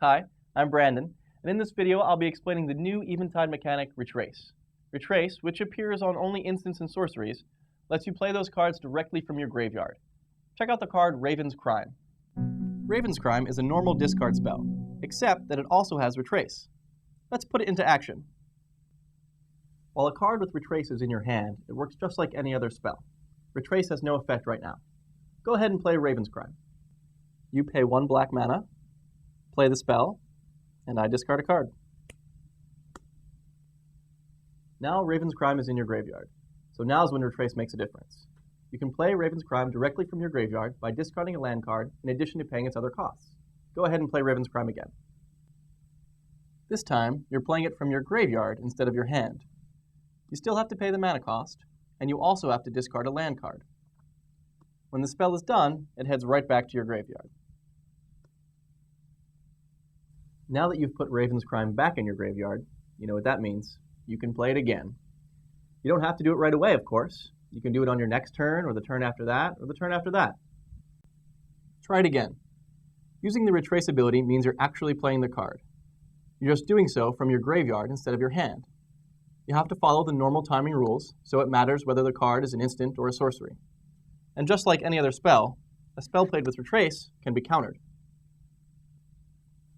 Hi, I'm Brandon, and in this video I'll be explaining the new eventide mechanic, Retrace. Retrace, which appears on only instants and sorceries, lets you play those cards directly from your graveyard. Check out the card Raven's Crime. Raven's Crime is a normal discard spell, except that it also has Retrace. Let's put it into action. While a card with Retrace is in your hand, it works just like any other spell. Retrace has no effect right now. Go ahead and play Raven's Crime. You pay 1 black mana, play the spell, and I discard a card. Now Raven's Crime is in your graveyard, so now's when Retrace makes a difference. You can play Raven's Crime directly from your graveyard by discarding a land card in addition to paying its other costs. Go ahead and play Raven's Crime again. This time, you're playing it from your graveyard instead of your hand. You still have to pay the mana cost, and you also have to discard a land card. When the spell is done, it heads right back to your graveyard. Now that you've put Raven's Crime back in your graveyard, you know what that means. You can play it again. You don't have to do it right away, of course. You can do it on your next turn, or the turn after that, or the turn after that. Try it again. Using the Retrace ability means you're actually playing the card. You're just doing so from your graveyard instead of your hand. You have to follow the normal timing rules, so it matters whether the card is an instant or a sorcery. And just like any other spell, a spell played with Retrace can be countered.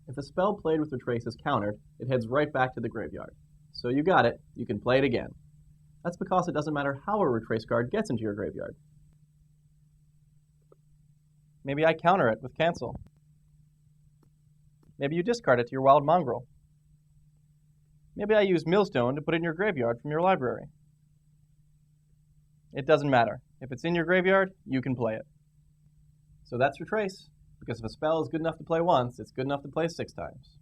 If a spell played with Retrace is countered, it heads right back to the graveyard. So you got it, you can play it again. That's because it doesn't matter how a Retrace card gets into your graveyard. Maybe I counter it with Cancel. Maybe you discard it to your Wild Mongrel. Maybe I use Millstone to put it in your graveyard from your library. It doesn't matter. If it's in your graveyard, you can play it. So that's Retrace, because if a spell is good enough to play once, it's good enough to play 6 times.